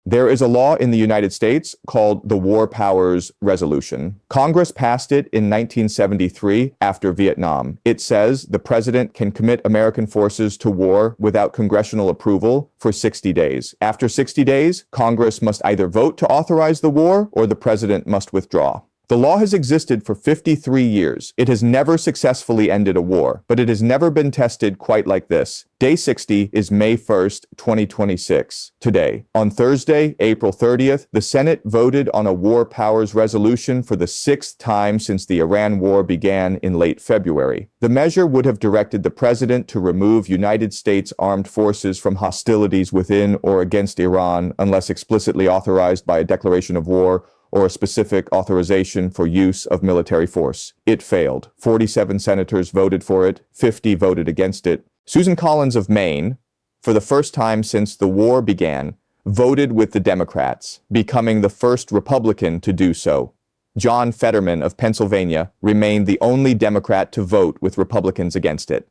There is a law in the United States called the War Powers Resolution. Congress passed it in 1973 after Vietnam. It says the president can commit American forces to war without congressional approval for 60 days. After 60 days, Congress must either vote to authorize the war or the president must withdraw. The law has existed for 53 years. It has never successfully ended a war, but it has never been tested quite like this. Day 60 is May 1st, 2026. Today, on Thursday, April 30th, the Senate voted on a war powers resolution for the 6th time since the Iran war began in late February. The measure would have directed the president to remove United States armed forces from hostilities within or against Iran unless explicitly authorized by a declaration of war or a specific authorization for use of military force. It failed. 47 senators voted for it, 50 voted against it. Susan Collins of Maine, for the first time since the war began, voted with the Democrats, becoming the first Republican to do so. John Fetterman of Pennsylvania remained the only Democrat to vote with Republicans against it.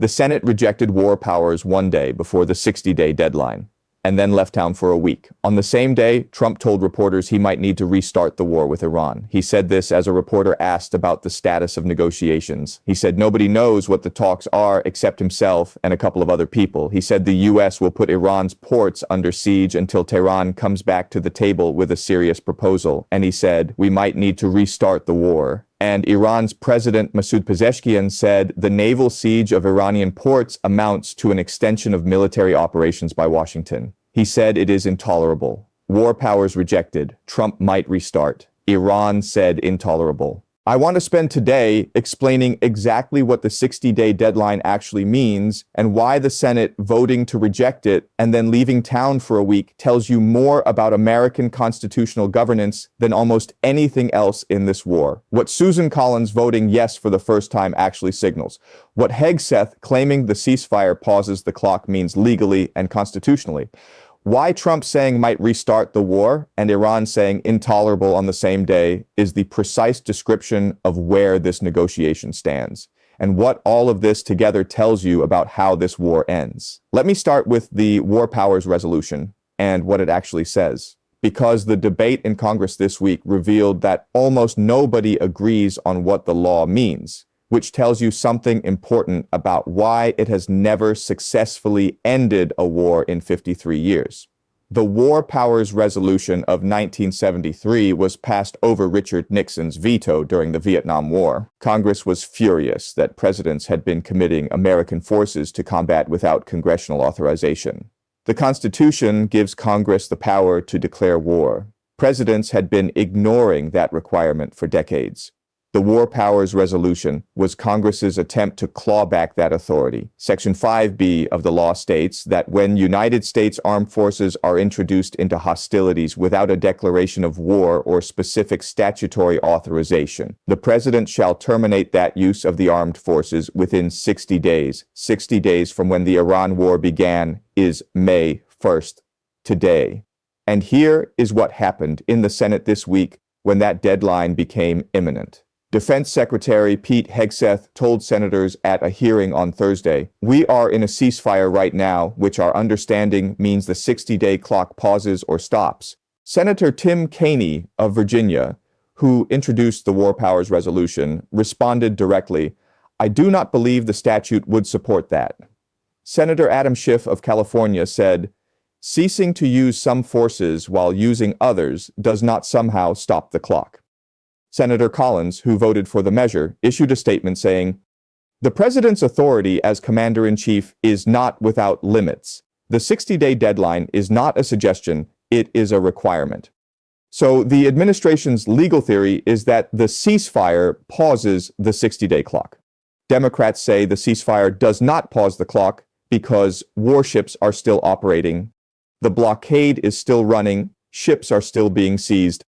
The Senate rejected war powers one day before the 60-day deadline, and then left town for a week. On the same day, Trump told reporters he might need to restart the war with Iran. He said this as a reporter asked about the status of negotiations. He said nobody knows what the talks are except himself and a couple of other people. He said the U.S. will put Iran's ports under siege until Tehran comes back to the table with a serious proposal. And he said, we might need to restart the war. And Iran's President Pezeshkian said the naval siege of Iranian ports amounts to an extension of military operations by Washington. He said it is intolerable. War powers rejected. Trump might restart. Iran said intolerable. I want to spend today explaining exactly what the 60-day deadline actually means and why the Senate voting to reject it and then leaving town for a week tells you more about American constitutional governance than almost anything else in this war. What Susan Collins voting yes for the first time actually signals. What Hegseth claiming the ceasefire pauses the clock means legally and constitutionally. Why Trump saying might restart the war and Iran saying intolerable on the same day is the precise description of where this negotiation stands, and what all of this together tells you about how this war ends. Let me start with the War Powers Resolution and what it actually says, because the debate in Congress this week revealed that almost nobody agrees on what the law means, which tells you something important about why it has never successfully ended a war in 53 years. The War Powers Resolution of 1973 was passed over Richard Nixon's veto during the Vietnam War. Congress was furious that presidents had been committing American forces to combat without congressional authorization. The Constitution gives Congress the power to declare war. Presidents had been ignoring that requirement for decades. The War Powers Resolution was Congress's attempt to claw back that authority. Section 5B of the law states that when United States armed forces are introduced into hostilities without a declaration of war or specific statutory authorization, the president shall terminate that use of the armed forces within 60 days. 60 days from when the Iran war began is May 1st, today. And here is what happened in the Senate this week when that deadline became imminent. Defense Secretary Pete Hegseth told senators at a hearing on Thursday, "We are in a ceasefire right now, which our understanding means the 60-day clock pauses or stops." Senator Tim Kaine of Virginia, who introduced the War Powers Resolution, responded directly, "I do not believe the statute would support that." Senator Adam Schiff of California said, "Ceasing to use some forces while using others does not somehow stop the clock." Senator Collins, who voted for the measure, issued a statement saying, "The president's authority as commander-in-chief is not without limits. The 60-day deadline is not a suggestion, it is a requirement." So the administration's legal theory is that the ceasefire pauses the 60-day clock. Democrats say the ceasefire does not pause the clock because warships are still operating, the blockade is still running, ships are still being seized,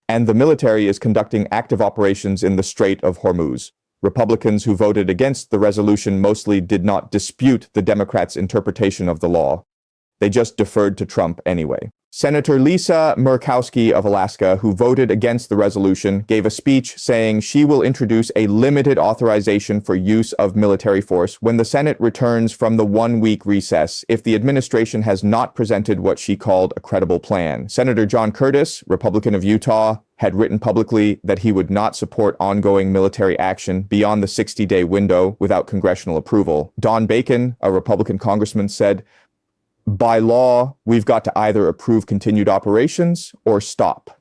and the military is conducting active operations in the Strait of Hormuz. Republicans who voted against the resolution mostly did not dispute the Democrats' interpretation of the law. They just deferred to Trump anyway. Senator Lisa Murkowski of Alaska, who voted against the resolution, gave a speech saying she will introduce a limited authorization for use of military force when the Senate returns from the 1-week recess if the administration has not presented what she called a credible plan. Senator John Curtis, Republican of Utah, had written publicly that he would not support ongoing military action beyond the 60-day window without congressional approval. Don Bacon, a Republican congressman, said, "By law, we've got to either approve continued operations or stop."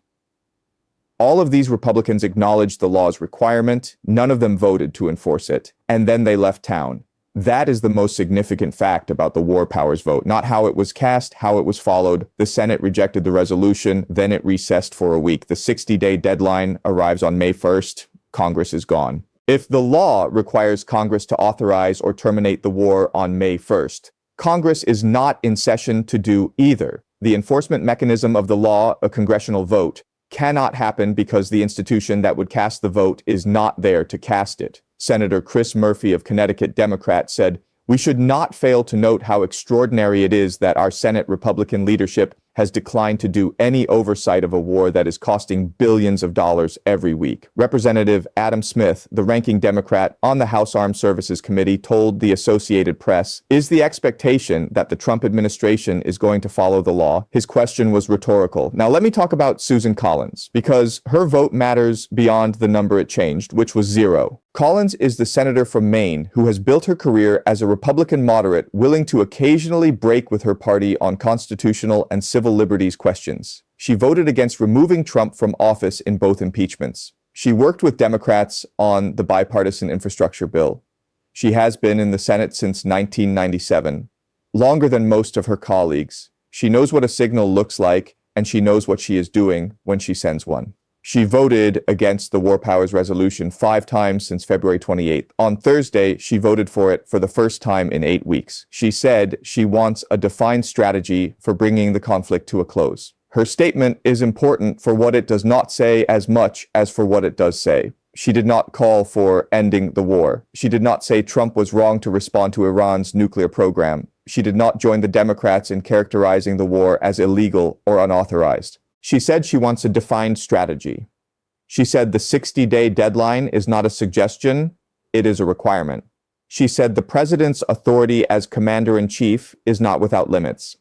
All of these Republicans acknowledged the law's requirement. None of them voted to enforce it. And then they left town. That is the most significant fact about the war powers vote, not how it was cast, how it was followed. The Senate rejected the resolution, then it recessed for a week. The 60-day deadline arrives on May 1st. Congress is gone. If the law requires Congress to authorize or terminate the war on May 1st, Congress is not in session to do either. The enforcement mechanism of the law, a congressional vote, cannot happen because the institution that would cast the vote is not there to cast it. Senator Chris Murphy of Connecticut, Democrat, said, "We should not fail to note how extraordinary it is that our Senate Republican leadership has declined to do any oversight of a war that is costing billions of dollars every week." Representative Adam Smith, the ranking Democrat on the House Armed Services Committee, told the Associated Press, "Is the expectation that the Trump administration is going to follow the law?" His question was rhetorical. Now let me talk about Susan Collins, because her vote matters beyond the number it changed, which was 0. Collins is the senator from Maine who has built her career as a Republican moderate willing to occasionally break with her party on constitutional and civil liberties questions. She voted against removing Trump from office in both impeachments. She worked with Democrats on the bipartisan infrastructure bill. She has been in the Senate since 1997, longer than most of her colleagues. She knows what a signal looks like, and she knows what she is doing when she sends one. She voted against the War Powers Resolution 5 times since February 28th. On Thursday, she voted for it for the first time in 8 weeks. She said she wants a defined strategy for bringing the conflict to a close. Her statement is important for what it does not say as much as for what it does say. She did not call for ending the war. She did not say Trump was wrong to respond to Iran's nuclear program. She did not join the Democrats in characterizing the war as illegal or unauthorized. She said she wants a defined strategy. She said the 60-day deadline is not a suggestion, it is a requirement. She said the president's authority as commander-in-chief is not without limits.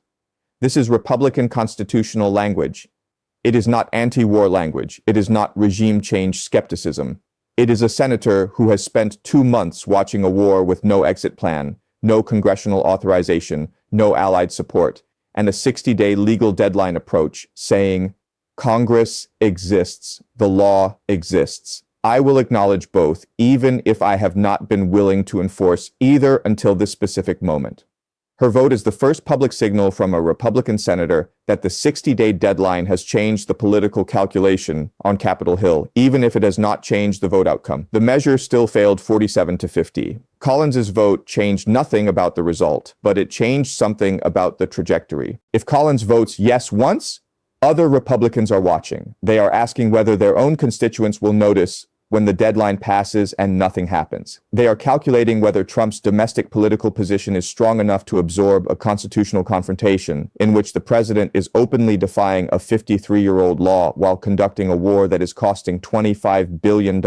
This is Republican constitutional language. It is not anti-war language. It is not regime change skepticism. It is a senator who has spent 2 months watching a war with no exit plan, no congressional authorization, no allied support, and a 60-day legal deadline approach, saying, Congress exists, the law exists. I will acknowledge both, even if I have not been willing to enforce either until this specific moment. Her vote is the first public signal from a Republican senator that the 60-day deadline has changed the political calculation on Capitol Hill, even if it has not changed the vote outcome. The measure still failed 47-50. Collins's vote changed nothing about the result, but it changed something about the trajectory. If Collins votes yes once, other Republicans are watching. They are asking whether their own constituents will notice when the deadline passes and nothing happens. They are calculating whether Trump's domestic political position is strong enough to absorb a constitutional confrontation in which the president is openly defying a 53-year-old law while conducting a war that is costing $25 billion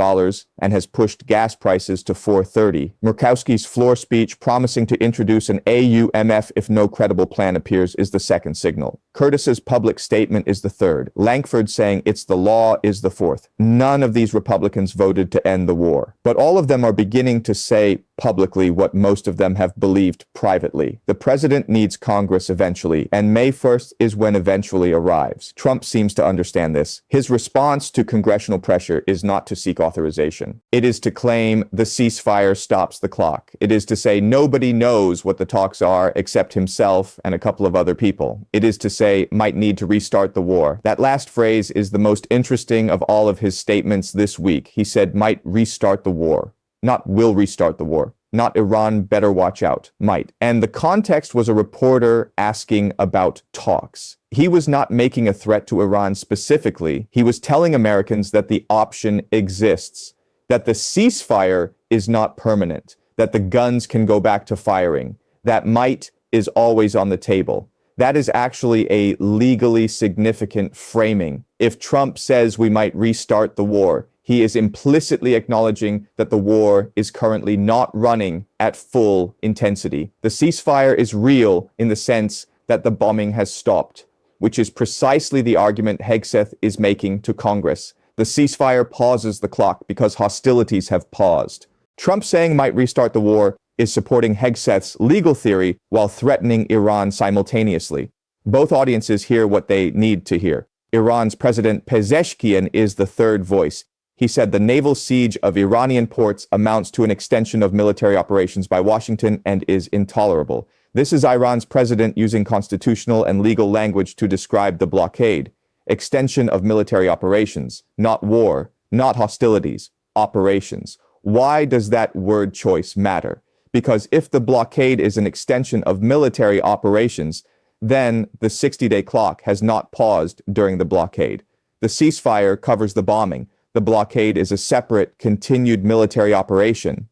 and has pushed gas prices to $4.30. Murkowski's floor speech promising to introduce an AUMF if no credible plan appears is the second signal. Curtis's public statement is the third. Lankford saying it's the law is the fourth. None of these Republicans voted to end the war, but all of them are beginning to say publicly what most of them have believed privately. The president needs Congress eventually, and May 1st is when eventually arrives. Trump seems to understand this. His response to congressional pressure is not to seek authorization. It is to claim the ceasefire stops the clock. It is to say nobody knows what the talks are except himself and a couple of other people. It is to say might need to restart the war. That last phrase is the most interesting of all of his statements this week. He said might restart the war. Not will restart the war. Not Iran better watch out. Might. And the context was a reporter asking about talks. He was not making a threat to Iran specifically. He was telling Americans that the option exists, that the ceasefire is not permanent, that the guns can go back to firing, that might is always on the table, That is actually a legally significant framing. If Trump says we might restart the war, he is implicitly acknowledging that the war is currently not running at full intensity. The ceasefire is real in the sense that the bombing has stopped, which is precisely the argument Hegseth is making to Congress. The ceasefire pauses the clock because hostilities have paused. Trump saying might restart the war is supporting Hegseth's legal theory while threatening Iran simultaneously. Both audiences hear what they need to hear. Iran's President Pezeshkian is the third voice. He said the naval siege of Iranian ports amounts to an extension of military operations by Washington and is intolerable. This is Iran's president using constitutional and legal language to describe the blockade. Extension of military operations, not war, not hostilities, operations. Why does that word choice matter? Because if the blockade is an extension of military operations, then the 60-day clock has not paused during the blockade. The ceasefire covers the bombing. The blockade is a separate, continued military operation.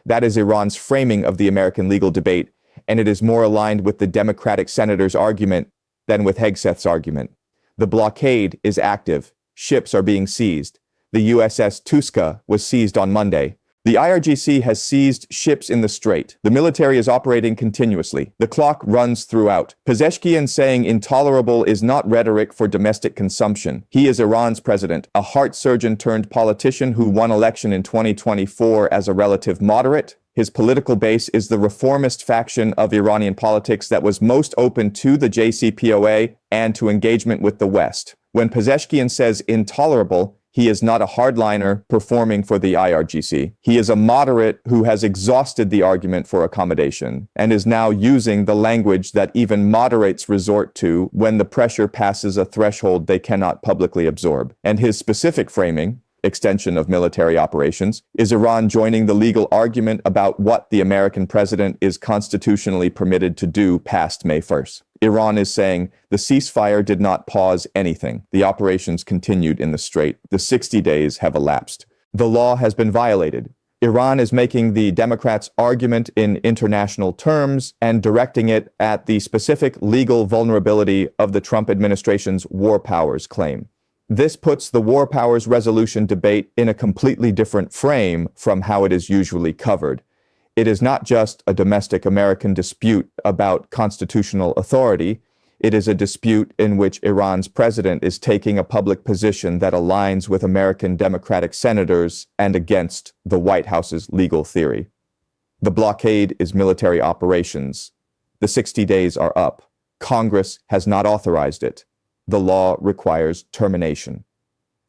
That is Iran's framing of the American legal debate, and it is more aligned with the Democratic senator's argument than with Hegseth's argument. The blockade is active. Ships are being seized. The USS Tuska was seized on Monday. The IRGC has seized ships in the Strait. The military is operating continuously. The clock runs throughout. Pezeshkian saying intolerable is not rhetoric for domestic consumption. He is Iran's president, a heart surgeon turned politician who won election in 2024 as a relative moderate. His political base is the reformist faction of Iranian politics that was most open to the JCPOA and to engagement with the West. When Pezeshkian says intolerable, he is not a hardliner performing for the IRGC. He is a moderate who has exhausted the argument for accommodation and is now using the language that even moderates resort to when the pressure passes a threshold they cannot publicly absorb. And his specific framing, extension of military operations, is Iran joining the legal argument about what the American president is constitutionally permitted to do past May 1st. Iran is saying the ceasefire did not pause anything. The operations continued in the Strait. The 60 days have elapsed. The law has been violated. Iran is making the Democrats' argument in international terms and directing it at the specific legal vulnerability of the Trump administration's war powers claim. This puts the war powers resolution debate in a completely different frame from how it is usually covered. It is not just a domestic American dispute about constitutional authority. It is a dispute in which Iran's president is taking a public position that aligns with American Democratic senators and against the White House's legal theory. The blockade is military operations. The 60 days are up. Congress has not authorized it. The law requires termination.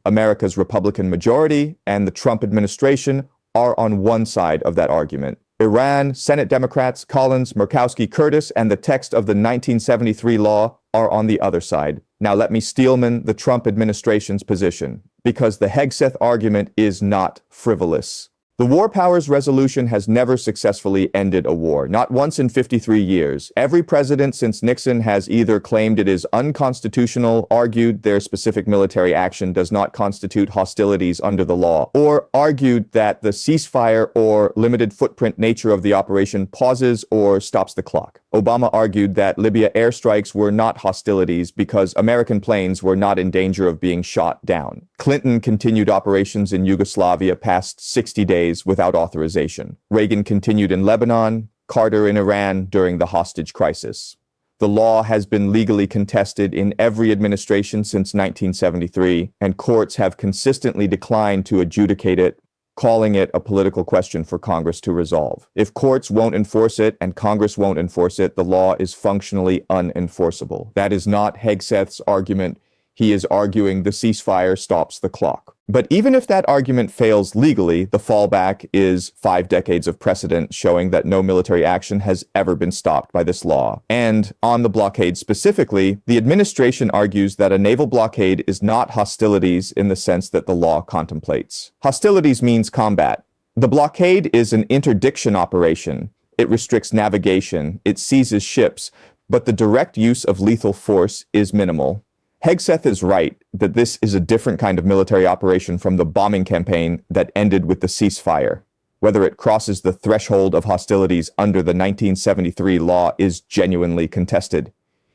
America's Republican majority and the Trump administration are on one side of that argument. Iran, Senate Democrats, Collins, Murkowski, Curtis, and the text of the 1973 law are on the other side. Now let me steelman the Trump administration's position, because the Hegseth argument is not frivolous. The war powers resolution has never successfully ended a war, not once in 53 years. Every president since Nixon has either claimed it is unconstitutional, argued their specific military action does not constitute hostilities under the law, or argued that the ceasefire or limited footprint nature of the operation pauses or stops the clock. Obama argued that Libya airstrikes were not hostilities because American planes were not in danger of being shot down. Clinton continued operations in Yugoslavia past 60 days without authorization. Reagan continued in Lebanon, Carter in Iran during the hostage crisis. The law has been legally contested in every administration since 1973, and courts have consistently declined to adjudicate it, calling it a political question for Congress to resolve. If courts won't enforce it and Congress won't enforce it, the law is functionally unenforceable. That is not Hegseth's argument. He is arguing the ceasefire stops the clock. But even if that argument fails legally, the fallback is 5 decades of precedent showing that no military action has ever been stopped by this law. And on the blockade specifically, the administration argues that a naval blockade is not hostilities in the sense that the law contemplates. Hostilities means combat. The blockade is an interdiction operation. It restricts navigation, it seizes ships, but the direct use of lethal force is minimal. Hegseth is right that this is a different kind of military operation from the bombing campaign that ended with the ceasefire. Whether it crosses the threshold of hostilities under the 1973 law is genuinely contested.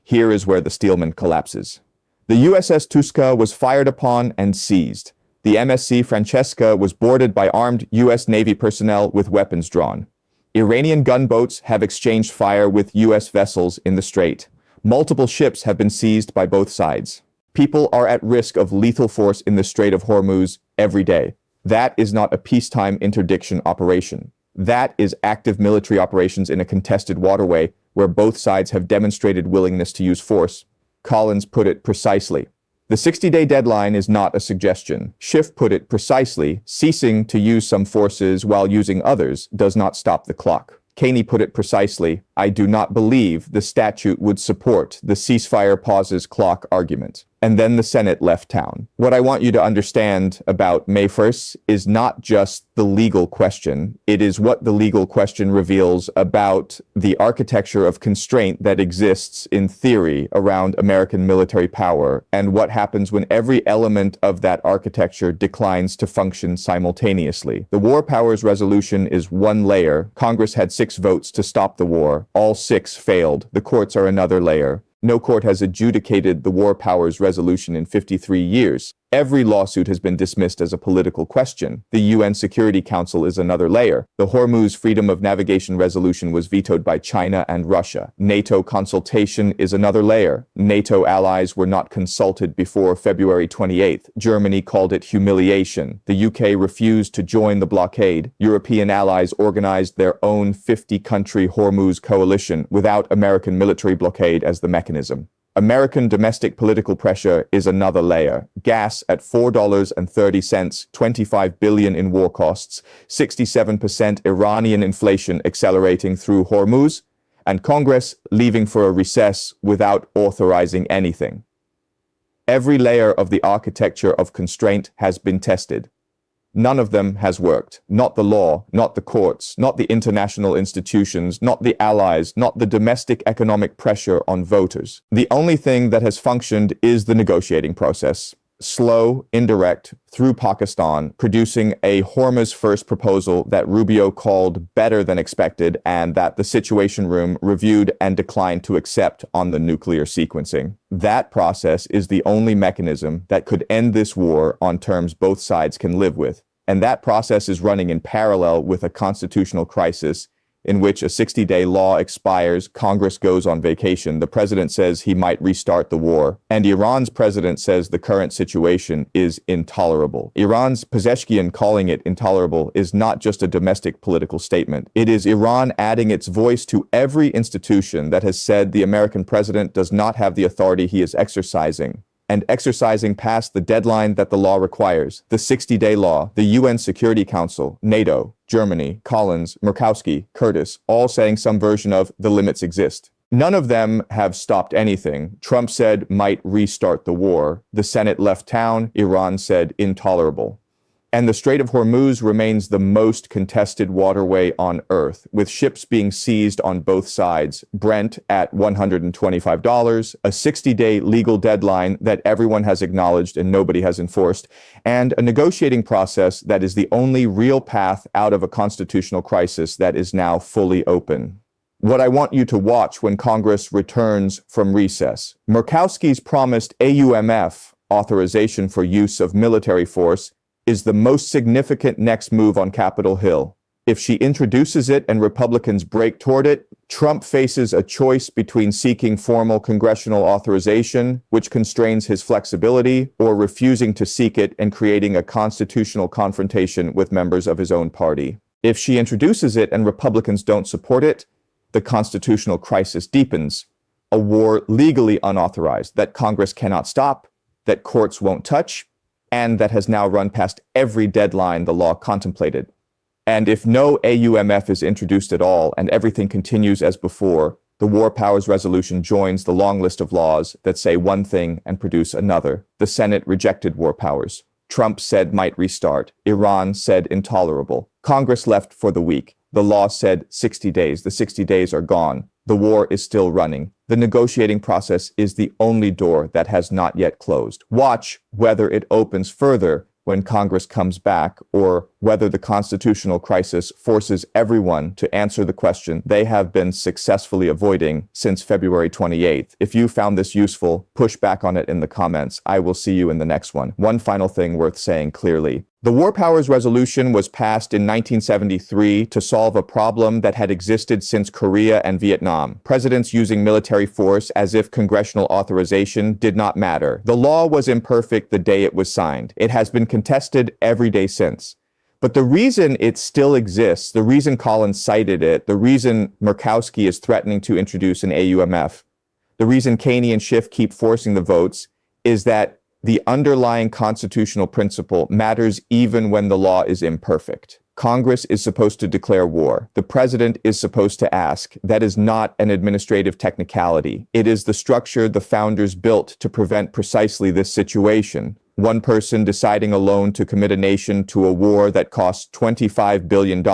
Here is where the Steelman collapses. The USS Tuska was fired upon and seized. The MSC Francesca was boarded by armed U.S. Navy personnel with weapons drawn. Iranian gunboats have exchanged fire with U.S. vessels in the strait. Multiple ships have been seized by both sides. People are at risk of lethal force in the Strait of Hormuz every day. That is not a peacetime interdiction operation. That is active military operations in a contested waterway where both sides have demonstrated willingness to use force. Collins put it precisely. The 60-day deadline is not a suggestion. Schiff put it precisely. Ceasing to use some forces while using others does not stop the clock. Kaine put it precisely. I do not believe the statute would support the ceasefire pauses clock argument. And then the Senate left town. What I want you to understand about May 1st is not just the legal question. It is what the legal question reveals about the architecture of constraint that exists in theory around American military power and what happens when every element of that architecture declines to function simultaneously. The War Powers Resolution is one layer. Congress had 6 votes to stop the war. All 6 failed. The courts are another layer. No court has adjudicated the War Powers Resolution in 53 years. Every lawsuit has been dismissed as a political question. The UN Security Council is another layer. The Hormuz Freedom of Navigation Resolution was vetoed by China and Russia. NATO consultation is another layer. NATO allies were not consulted before February 28th. Germany called it humiliation. The UK refused to join the blockade. European allies organized their own 50-country Hormuz coalition without American military blockade as the mechanism. American domestic political pressure is another layer. Gas at $4.30, $25 billion in war costs, 67% Iranian inflation accelerating through Hormuz, and Congress leaving for a recess without authorizing anything. Every layer of the architecture of constraint has been tested. None of them has worked. Not the law, not the courts, not the international institutions, not the allies, not the domestic economic pressure on voters. The only thing that has functioned is the negotiating process. Slow, indirect, through Pakistan, producing a Hormuz first proposal that Rubio called better than expected and that the Situation Room reviewed and declined to accept on the nuclear sequencing. That process is the only mechanism that could end this war on terms both sides can live with. And that process is running in parallel with a constitutional crisis in which a 60-day law expires, Congress goes on vacation, the president says he might restart the war, and Iran's president says the current situation is intolerable. Iran's Pezeshkian calling it intolerable is not just a domestic political statement. It is Iran adding its voice to every institution that has said the American president does not have the authority he is exercising, and exercising past the deadline that the law requires. The 60-day law, the UN Security Council, NATO, Germany, Collins, Murkowski, Curtis, all saying some version of the limits exist. None of them have stopped anything. Trump said might restart the war. The Senate left town. Iran said intolerable. And the Strait of Hormuz remains the most contested waterway on Earth, with ships being seized on both sides. Brent at $125, a 60-day legal deadline that everyone has acknowledged and nobody has enforced, and a negotiating process that is the only real path out of a constitutional crisis that is now fully open. What I want you to watch when Congress returns from recess. Murkowski's promised AUMF, authorization for use of military force, is the most significant next move on Capitol Hill. If she introduces it and Republicans break toward it, Trump faces a choice between seeking formal congressional authorization, which constrains his flexibility, or refusing to seek it and creating a constitutional confrontation with members of his own party. If she introduces it and Republicans don't support it, the constitutional crisis deepens. A war legally unauthorized that Congress cannot stop, that courts won't touch, and that has now run past every deadline the law contemplated. And if no AUMF is introduced at all and everything continues as before, the War Powers Resolution joins the long list of laws that say one thing and produce another. The Senate rejected war powers. Trump said might restart. Iran said intolerable. Congress left for the week. The law said 60 days. The 60 days are gone. The war is still running. The negotiating process is the only door that has not yet closed. Watch whether it opens further when Congress comes back, or whether the constitutional crisis forces everyone to answer the question they have been successfully avoiding since February 28th. If you found this useful, push back on it in the comments. I will see you in the next one. One final thing worth saying clearly. The War Powers Resolution was passed in 1973 to solve a problem that had existed since Korea and Vietnam. Presidents using military force as if congressional authorization did not matter. The law was imperfect the day it was signed. It has been contested every day since. But the reason it still exists, the reason Collins cited it, the reason Murkowski is threatening to introduce an AUMF, the reason Kaine and Schiff keep forcing the votes, is that the underlying constitutional principle matters even when the law is imperfect. Congress is supposed to declare war. The president is supposed to ask. That is not an administrative technicality. It is the structure the founders built to prevent precisely this situation. One person deciding alone to commit a nation to a war that costs $25 billion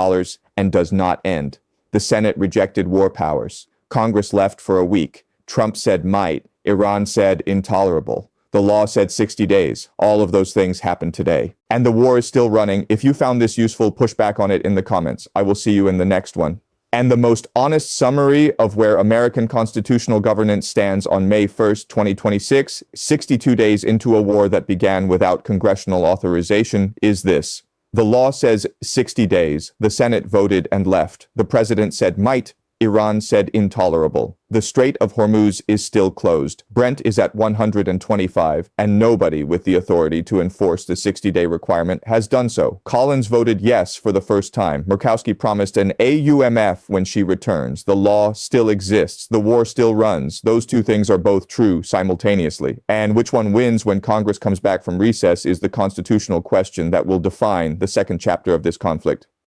and does not end. The Senate rejected war powers. Congress left for a week. Trump said might. Iran said intolerable. The law said 60 days. All of those things happened today. And the war is still running. If you found this useful, push back on it in the comments. I will see you in the next one. And the most honest summary of where American constitutional governance stands on May 1st, 2026, 62 days into a war that began without congressional authorization, is this. The law says 60 days. The Senate voted and left. The president said might. Iran said intolerable. The Strait of Hormuz is still closed. Brent is at 125, and nobody with the authority to enforce the 60-day requirement has done so. Collins voted yes for the first time. Murkowski promised an AUMF when she returns. The law still exists. The war still runs. Those two things are both true simultaneously. And which one wins when Congress comes back from recess is the constitutional question that will define the second chapter of this conflict.